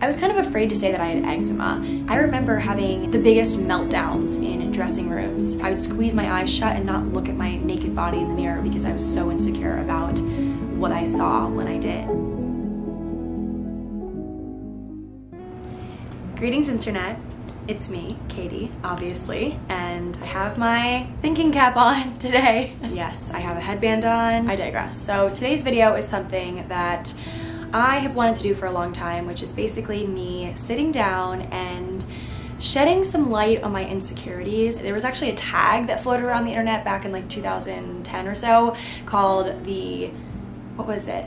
I was kind of afraid to say that I had eczema. I remember having the biggest meltdowns in dressing rooms. I would squeeze my eyes shut and not look at my naked body in the mirror because I was so insecure about what I saw when I did. Greetings, internet. It's me, Katy, obviously, and I have my thinking cap on today. Yes, I have a headband on. I digress. So today's video is something that I have wanted to do for a long time, which is basically me sitting down and shedding some light on my insecurities. There was actually a tag that floated around the internet back in like 2010 or so called the, what was it?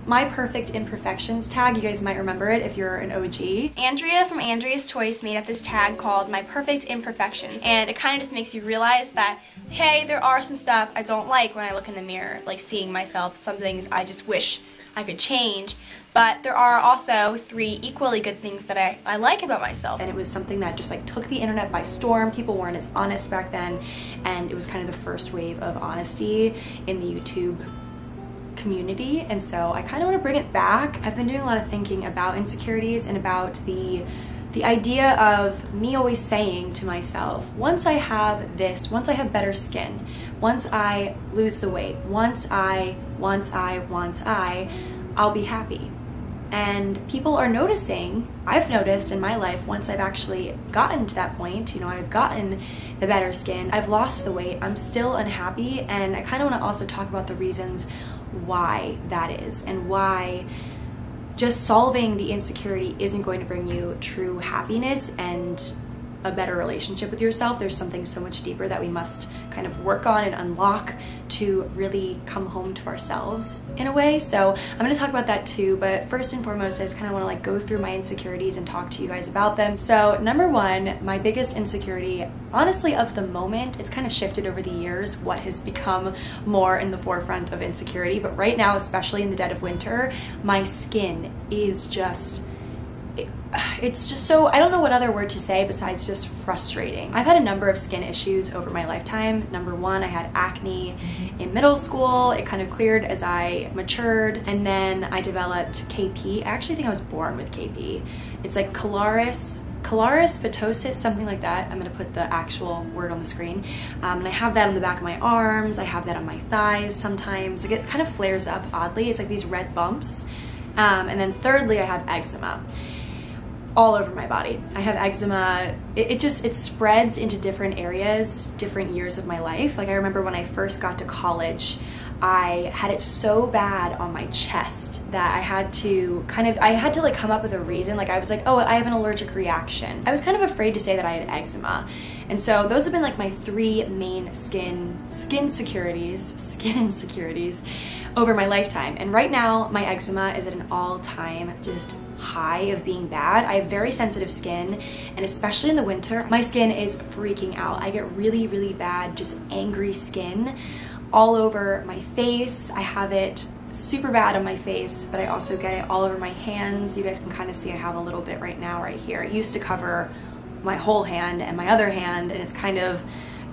My Perfect Imperfections tag. You guys might remember it if you're an OG. Andrea from Andrea's Toys made up this tag called My Perfect Imperfections, and it kind of just makes you realize that, hey, there are some stuff I don't like when I look in the mirror, like seeing myself, some things I just wish I could change, but there are also 3 equally good things that I like about myself. And it was something that just like took the internet by storm. People weren't as honest back then, and it was kind of the first wave of honesty in the YouTube community, and so I kind of want to bring it back. I've been doing a lot of thinking about insecurities and about the idea of me always saying to myself, once I have this, once I have better skin, once I lose the weight, once I, I'll be happy. And people are noticing, I've noticed in my life, once I've actually gotten to that point, you know, I've gotten the better skin, I've lost the weight, I'm still unhappy, and I kind of want to also talk about the reasons why that is, and why just solving the insecurity isn't going to bring you true happiness and a better relationship with yourself. There's something so much deeper that we must kind of work on and unlock to really come home to ourselves in a way. So I'm going to talk about that too, but first and foremost, I just kind of want to like go through my insecurities and talk to you guys about them. So number 1, my biggest insecurity, honestly, of the moment, it's kind of shifted over the years what has become more in the forefront of insecurity, but right now, especially in the dead of winter, my skin is just, it's just so, I don't know what other word to say besides just frustrating. I've had a number of skin issues over my lifetime. Number 1, I had acne in middle school. It kind of cleared as I matured, and then I developed KP. I actually think I was born with KP. It's like keratosis, something like that. I'm gonna put the actual word on the screen. And I have that on the back of my arms. I have that on my thighs sometimes. It kind of flares up oddly. It's like these red bumps. And then thirdly, I have eczema all over my body. I have eczema. It spreads into different areas, different years of my life. Like I remember when I first got to college, I had it so bad on my chest that I had to like come up with a reason. Like I was like, oh, I have an allergic reaction. I was kind of afraid to say that I had eczema. And so those have been like my 3 main skin insecurities over my lifetime. And right now my eczema is at an all-time just high of being bad. I have very sensitive skin, and especially in the winter, my skin is freaking out. I get really, really bad, just angry skin all over my face. I have it super bad on my face, but I also get it all over my hands. You guys can kind of see I have a little bit right now right here. It used to cover my whole hand and my other hand, and it's kind of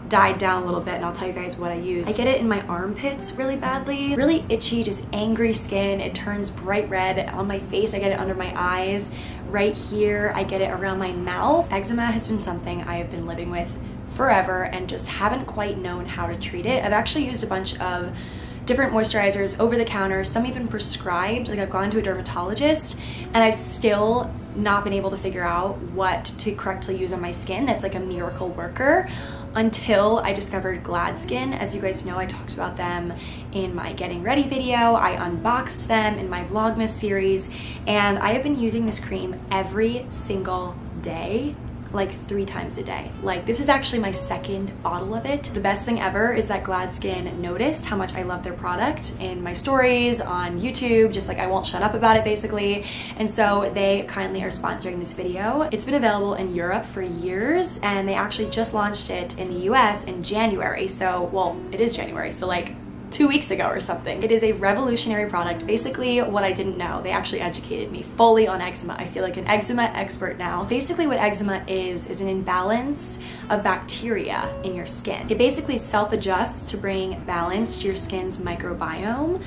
died down a little bit, and I'll tell you guys what I use. I get it in my armpits really badly. Really itchy, just angry skin. It turns bright red on my face. I get it under my eyes, right here. I get it around my mouth. Eczema has been something I have been living with forever and just haven't quite known how to treat it. I've actually used a bunch of different moisturizers over the counter, some even prescribed. Like I've gone to a dermatologist, and I've still not been able to figure out what to correctly use on my skin that's like a miracle worker, until I discovered Gladskin. As you guys know, I talked about them in my getting ready video. I unboxed them in my Vlogmas series, and I have been using this cream every single day, like 3 times a day. Like this is actually my 2nd bottle of it. The best thing ever is that Gladskin noticed how much I love their product in my stories on YouTube, just like I won't shut up about it basically. And so they kindly are sponsoring this video. It's been available in Europe for years, and they actually just launched it in the US in January. So, well, it is January, so like 2 weeks ago or something. It is a revolutionary product. Basically, what I didn't know, they actually educated me fully on eczema. I feel like an eczema expert now. Basically what eczema is an imbalance of bacteria in your skin. It basically self-adjusts to bring balance to your skin's microbiome,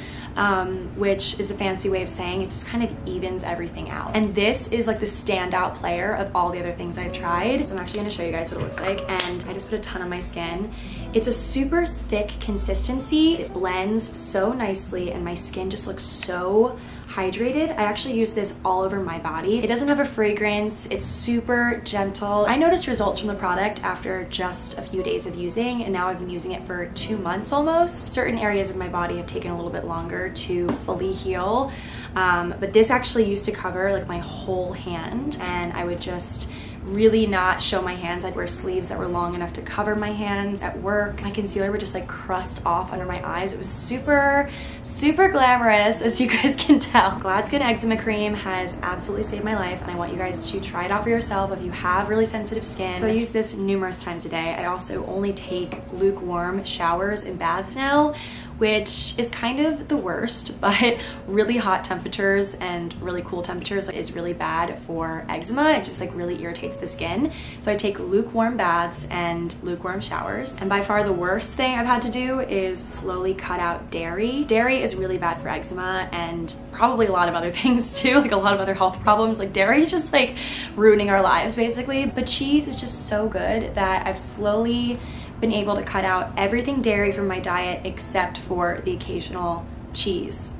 which is a fancy way of saying it just kind of evens everything out. And this is like the standout player of all the other things I've tried. So I'm actually gonna show you guys what it looks like, and I just put a ton on my skin. It's a super thick consistency. It blends so nicely and my skin just looks so hydrated. I actually use this all over my body. It doesn't have a fragrance. It's super gentle. I noticed results from the product after just a few days of using, and now I've been using it for 2 months almost. Certain areas of my body have taken a little bit longer to fully heal, but this actually used to cover like my whole hand, and I would just really not show my hands. I'd wear sleeves that were long enough to cover my hands at work. My concealer would just like crust off under my eyes. It was super, super glamorous, as you guys can tell. Gladskin Eczema Cream has absolutely saved my life, and I want you guys to try it out for yourself if you have really sensitive skin. So I use this numerous times a day. I also only take lukewarm showers and baths now, which is kind of the worst, but really hot temperatures and really cool temperatures is really bad for eczema. It just like really irritates the skin. So I take lukewarm baths and lukewarm showers. And by far the worst thing I've had to do is slowly cut out dairy. Dairy is really bad for eczema and probably a lot of other things too, like a lot of other health problems. Like dairy is just like ruining our lives basically. But cheese is just so good that I've slowly been able to cut out everything dairy from my diet except for the occasional cheese.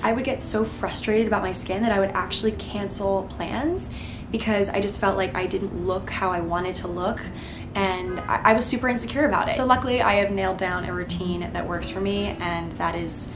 I would get so frustrated about my skin that I would actually cancel plans because I just felt like I didn't look how I wanted to look, and I was super insecure about it. So luckily I have nailed down a routine that works for me, and that is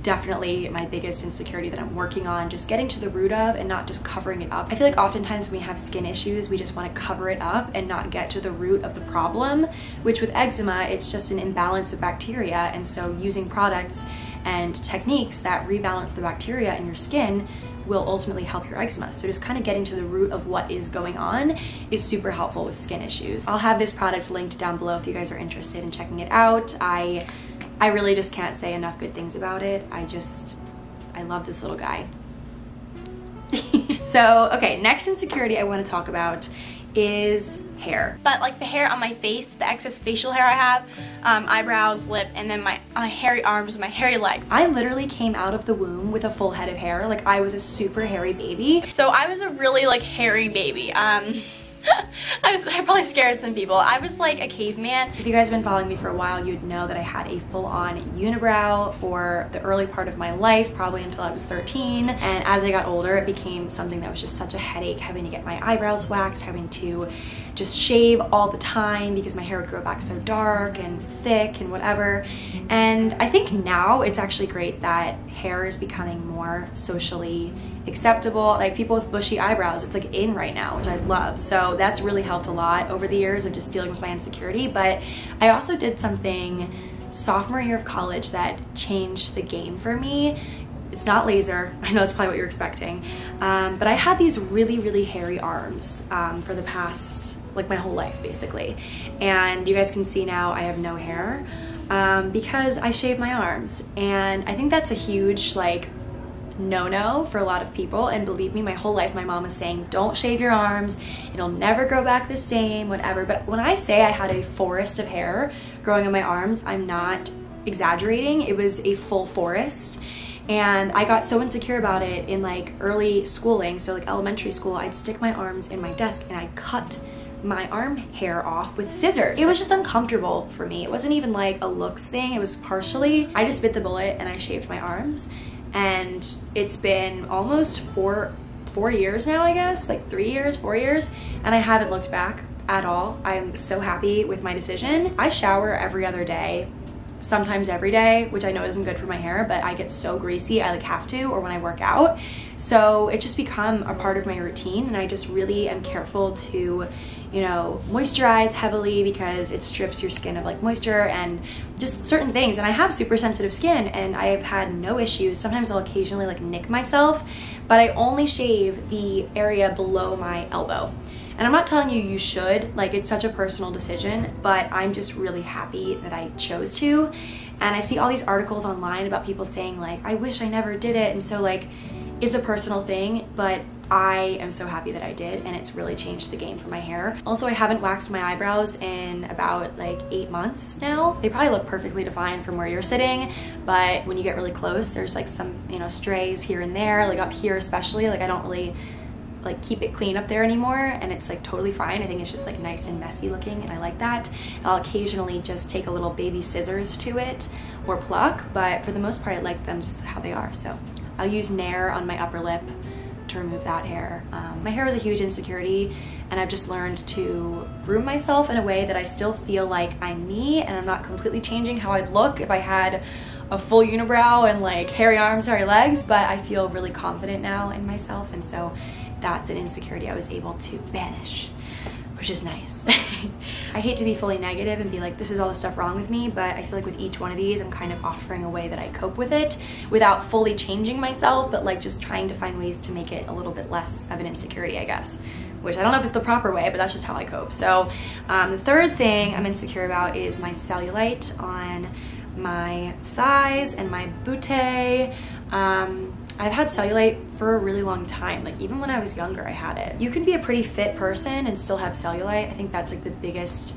definitely my biggest insecurity that I'm working on, just getting to the root of and not just covering it up. I feel like oftentimes when we have skin issues, we just want to cover it up and not get to the root of the problem, which with eczema, it's just an imbalance of bacteria. And so using products and techniques that rebalance the bacteria in your skin will ultimately help your eczema. So just kind of getting to the root of what is going on is super helpful with skin issues. I'll have this product linked down below if you guys are interested in checking it out. I really just can't say enough good things about it. I love this little guy. So, okay, next insecurity I want to talk about is hair. But like the hair on my face, the excess facial hair I have, eyebrows, lip, and then my hairy arms and my hairy legs. I literally came out of the womb with a full head of hair. Like I was a super hairy baby. So I was a really like hairy baby. I probably scared some people. I was like a caveman. If you guys have been following me for a while, you'd know that I had a full-on unibrow for the early part of my life, probably until I was 13. And as I got older, it became something that was just such a headache, having to get my eyebrows waxed, having to just shave all the time because my hair would grow back so dark and thick and whatever. And I think now it's actually great that hair is becoming more socially acceptable. Like people with bushy eyebrows, it's like in right now, which I love. So that's really helped a lot over the years of just dealing with my insecurity. But I also did something sophomore year of college that changed the game for me. It's not laser. I know that's probably what you're expecting. But I had these really, really hairy arms for the past, like my whole life basically. And you guys can see now I have no hair because I shave my arms. And I think that's a huge like no-no for a lot of people. And believe me, my whole life my mom was saying, don't shave your arms, it'll never grow back the same, whatever. But when I say I had a forest of hair growing on my arms, I'm not exaggerating. It was a full forest. And I got so insecure about it in like early schooling, so like elementary school, I'd stick my arms in my desk and I'd cut my arm hair off with scissors. It was just uncomfortable for me. It wasn't even like a looks thing, it was partially, I just bit the bullet and I shaved my arms. And it's been almost four years now, I guess, like 3 years, 4 years, and I haven't looked back at all. I'm so happy with my decision. I shower every other day, sometimes every day, which I know isn't good for my hair, but I get so greasy, I like have to, or when I work out. So it's just become a part of my routine, and I just really am careful to, you know, moisturize heavily because it strips your skin of like moisture and just certain things. And I have super sensitive skin and I have had no issues. Sometimes I'll occasionally like nick myself, but I only shave the area below my elbow. And I'm not telling you you should, like it's such a personal decision, but I'm just really happy that I chose to. And I see all these articles online about people saying like, I wish I never did it. And so like, it's a personal thing, but I am so happy that I did, and it's really changed the game for my hair. Also, I haven't waxed my eyebrows in about like 8 months now. They probably look perfectly defined from where you're sitting, but when you get really close, there's like some, you know, strays here and there, like up here especially. Like I don't really like keep it clean up there anymore, and it's like totally fine. I think it's just like nice and messy looking, and I like that. And I'll occasionally just take a little baby scissors to it or pluck, but for the most part I like them just how they are. So I'll use Nair on my upper lip to remove that hair. My hair was a huge insecurity, and I've just learned to groom myself in a way that I still feel like I'm me, and I'm not completely changing how I'd look if I had a full unibrow and like hairy arms, hairy legs, but I feel really confident now in myself, and so that's an insecurity I was able to banish, which is nice. I hate to be fully negative and be like, this is all the stuff wrong with me, but I feel like with each one of these, I'm kind of offering a way that I cope with it without fully changing myself, but like just trying to find ways to make it a little bit less of an insecurity, I guess, which I don't know if it's the proper way, but that's just how I cope. So the third thing I'm insecure about is my cellulite on my thighs and my butte. I've had cellulite for a really long time. Like even when I was younger, I had it. You can be a pretty fit person and still have cellulite. I think that's like the biggest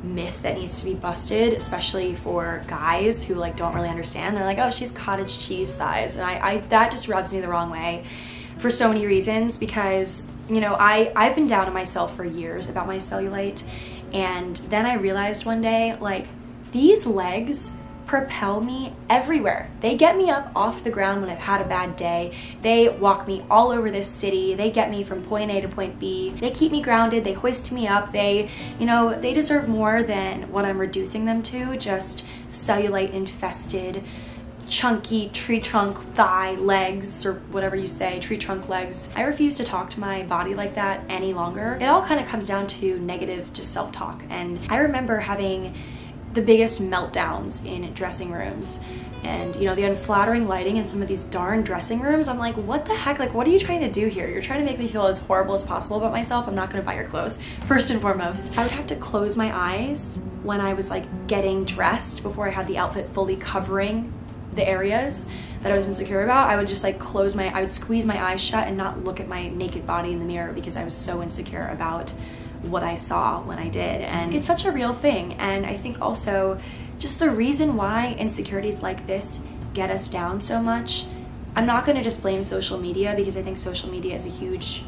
myth that needs to be busted, especially for guys who like don't really understand. They're like, oh, she's cottage cheese thighs. And that just rubs me the wrong way for so many reasons, because, you know, I've been down on myself for years about my cellulite. And then I realized one day, like, these legs propel me everywhere. They get me up off the ground when I've had a bad day. They walk me all over this city. They get me from point A to point B. They keep me grounded. They hoist me up. They, you know, they deserve more than what I'm reducing them to, just cellulite infested, chunky tree trunk thigh legs, or whatever you say, tree trunk legs. I refuse to talk to my body like that any longer. It all kind of comes down to negative just self-talk. And I remember having the biggest meltdowns in dressing rooms, and you know, the unflattering lighting in some of these darn dressing rooms. I'm like, what the heck? Like, what are you trying to do here? You're trying to make me feel as horrible as possible about myself. I'm not gonna buy your clothes, first and foremost. I would have to close my eyes when I was like getting dressed before I had the outfit fully covering the areas that I was insecure about. I would just like I would squeeze my eyes shut and not look at my naked body in the mirror because I was so insecure about what I saw when I did. And it's such a real thing. And I think also just the reason why insecurities like this get us down so much, I'm not going to just blame social media, because I think social media is a huge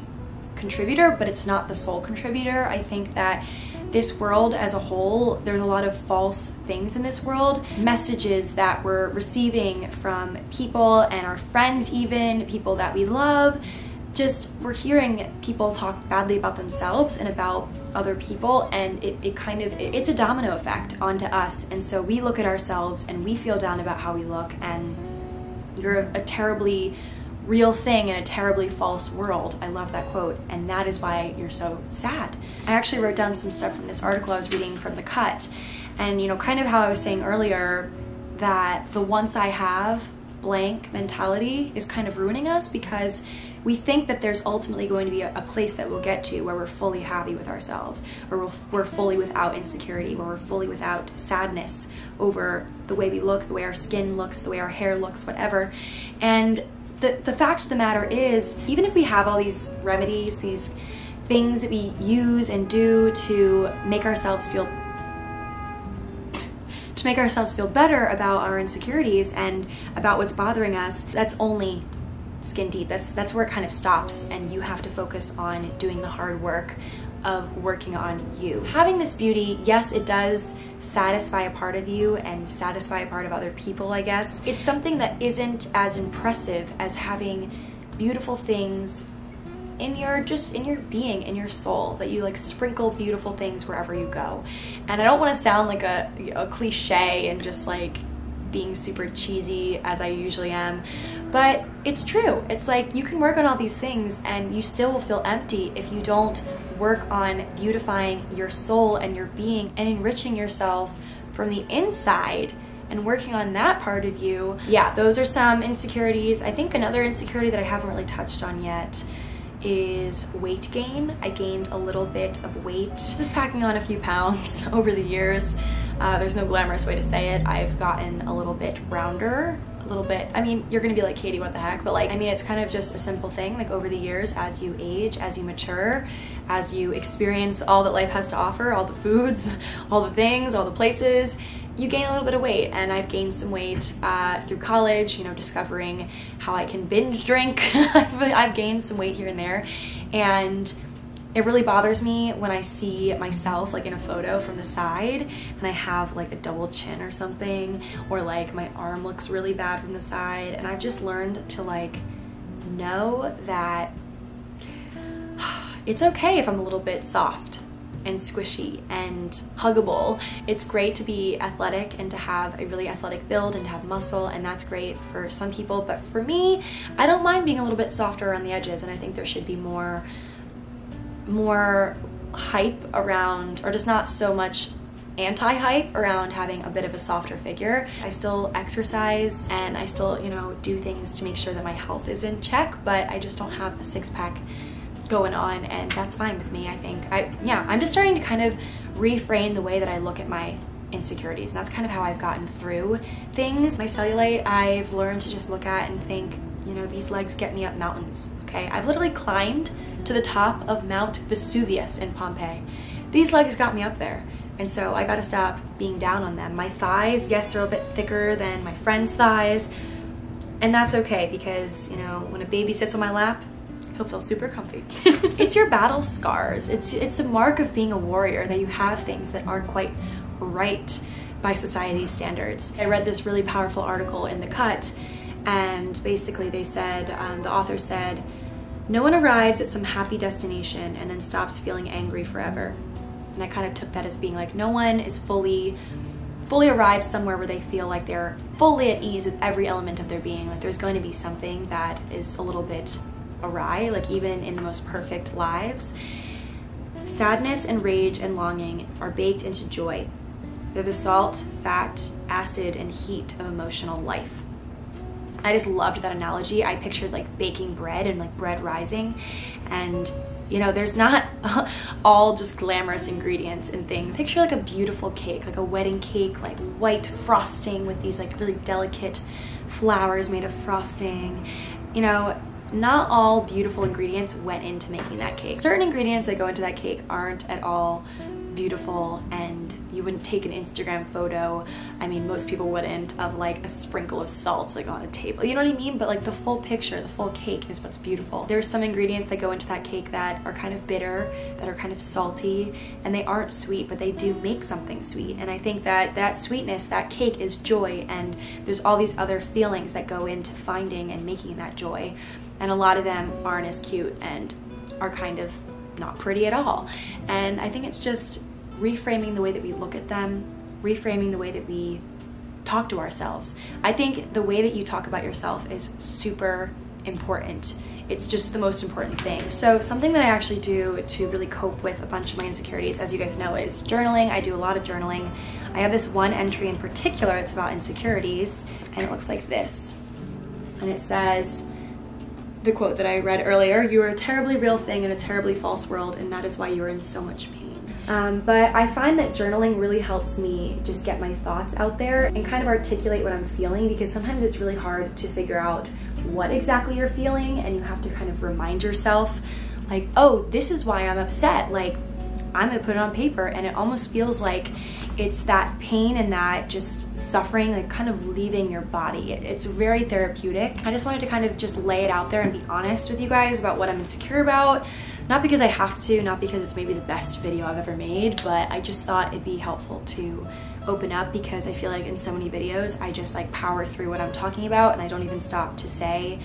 contributor, but it's not the sole contributor. I think that this world as a whole, there's a lot of false things in this world, messages that we're receiving from people and our friends, even people that we love. Just we're hearing people talk badly about themselves and about other people, and it's a domino effect onto us. And so we look at ourselves and we feel down about how we look, and you're a terribly real thing in a terribly false world. I love that quote, and that is why you're so sad. I actually wrote down some stuff from this article I was reading from The Cut, and you know, kind of how I was saying earlier, that the once I have blank mentality is kind of ruining us, because we think that there's ultimately going to be a place that we'll get to where we're fully happy with ourselves, where we're fully without insecurity, where we're fully without sadness over the way we look, the way our skin looks, the way our hair looks, whatever. And the fact of the matter is, even if we have all these remedies, these things that we use and do to make ourselves feel better about our insecurities and about what's bothering us, that's only skin deep. That's where it kind of stops, and you have to focus on doing the hard work of working on you. Having this beauty, yes, it does satisfy a part of you and satisfy a part of other people, I guess. It's something that isn't as impressive as having beautiful things in your being, in your soul, that you like sprinkle beautiful things wherever you go. And I don't want to sound like a cliche and just like being super cheesy as I usually am, but it's true. It's like you can work on all these things and you still will feel empty if you don't work on beautifying your soul and your being and enriching yourself from the inside and working on that part of you. Yeah, those are some insecurities. I think another insecurity that I haven't really touched on yet is weight gain. I gained a little bit of weight, just packing on a few pounds over the years. There's no glamorous way to say it. I've gotten a little bit rounder, a little bit, I mean, you're gonna be like, Katie, what the heck? But like, I mean, it's kind of just a simple thing. Like over the years, as you age, as you mature, as you experience all that life has to offer, all the foods, all the things, all the places, you gain a little bit of weight. And I've gained some weight through college, you know, discovering how I can binge drink. I've gained some weight here and there. And it really bothers me when I see myself like in a photo from the side and I have like a double chin or something, or like my arm looks really bad from the side. And I've just learned to like know that it's okay if I'm a little bit soft and squishy and huggable. It's great to be athletic and to have a really athletic build and to have muscle, and that's great for some people. But for me, I don't mind being a little bit softer around the edges, and I think there should be more hype around, or just not so much anti-hype around having a bit of a softer figure. I still exercise and I still, you know, do things to make sure that my health is in check, but I just don't have a six-pack going on, and that's fine with me. I think I'm just starting to kind of reframe the way that I look at my insecurities, and that's kind of how I've gotten through things. My cellulite, I've learned to just look at and think, you know, these legs get me up mountains, okay? I've literally climbed to the top of Mount Vesuvius in Pompeii. These legs got me up there, and so I gotta stop being down on them. My thighs, yes, they're a bit thicker than my friend's thighs, and that's okay, because, you know, when a baby sits on my lap, he'll feel super comfy. It's your battle scars. It's a mark of being a warrior that you have things that aren't quite right by society's standards. I read this really powerful article in The Cut, and basically they said, the author said, no one arrives at some happy destination and then stops feeling angry forever. And I kind of took that as being like, no one is fully arrived somewhere where they feel like they're fully at ease with every element of their being. Like there's going to be something that is a little bit awry, like even in the most perfect lives. Sadness and rage and longing are baked into joy. They're the salt, fat, acid, and heat of emotional life. I just loved that analogy. I pictured like baking bread and like bread rising, and you know, there's not all just glamorous ingredients and things. Picture like a beautiful cake, like a wedding cake, like white frosting with these like really delicate flowers made of frosting. You know, not all beautiful ingredients went into making that cake. Certain ingredients that go into that cake aren't at all beautiful, and you wouldn't take an Instagram photo, I mean most people wouldn't, of like a sprinkle of salt like on a table, you know what I mean? But like the full picture, the full cake is what's beautiful. There's some ingredients that go into that cake that are kind of bitter, that are kind of salty, and they aren't sweet, but they do make something sweet. And I think that that sweetness, that cake is joy, and there's all these other feelings that go into finding and making that joy, and a lot of them aren't as cute and are kind of not pretty at all. And I think it's just reframing the way that we look at them, reframing the way that we talk to ourselves. I think the way that you talk about yourself is super important. It's just the most important thing. So something that I actually do to really cope with a bunch of my insecurities, as you guys know, is journaling. I do a lot of journaling. I have this one entry in particular, it's about insecurities, and it looks like this. And it says, the quote that I read earlier, you are a terribly real thing in a terribly false world, and that is why you are in so much pain. But I find that journaling really helps me just get my thoughts out there and kind of articulate what I'm feeling, because sometimes it's really hard to figure out what exactly you're feeling, and you have to kind of remind yourself like, oh, this is why I'm upset. Like, I'm gonna put it on paper, and it almost feels like it's that pain and that just suffering, like kind of leaving your body. It's very therapeutic. I just wanted to kind of just lay it out there and be honest with you guys about what I'm insecure about. Not because I have to, not because it's maybe the best video I've ever made, but I just thought it'd be helpful to open up, because I feel like in so many videos, I just like power through what I'm talking about, and I don't even stop to say,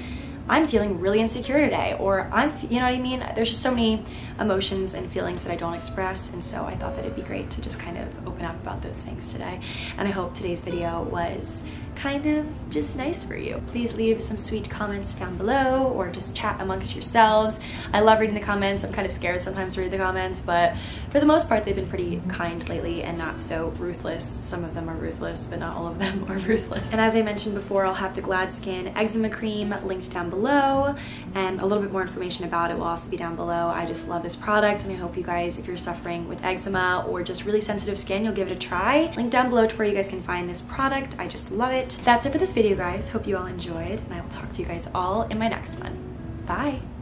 I'm feeling really insecure today, or you know what I mean? There's just so many emotions and feelings that I don't express, and so I thought that it'd be great to just kind of open up about those things today. And I hope today's video was kind of just nice for you. Please leave some sweet comments down below or just chat amongst yourselves. I love reading the comments. I'm kind of scared sometimes to read the comments, but for the most part they've been pretty kind lately and not so ruthless. Some of them are ruthless, but not all of them are ruthless. And as I mentioned before, I'll have the Gladskin eczema cream linked down below, and a little bit more information about it will also be down below. I just love this product, and I hope you guys, if you're suffering with eczema or just really sensitive skin, you'll give it a try. Link down below to where you guys can find this product. I just love it. That's it for this video, guys. Hope you all enjoyed, and I will talk to you guys all in my next one. Bye.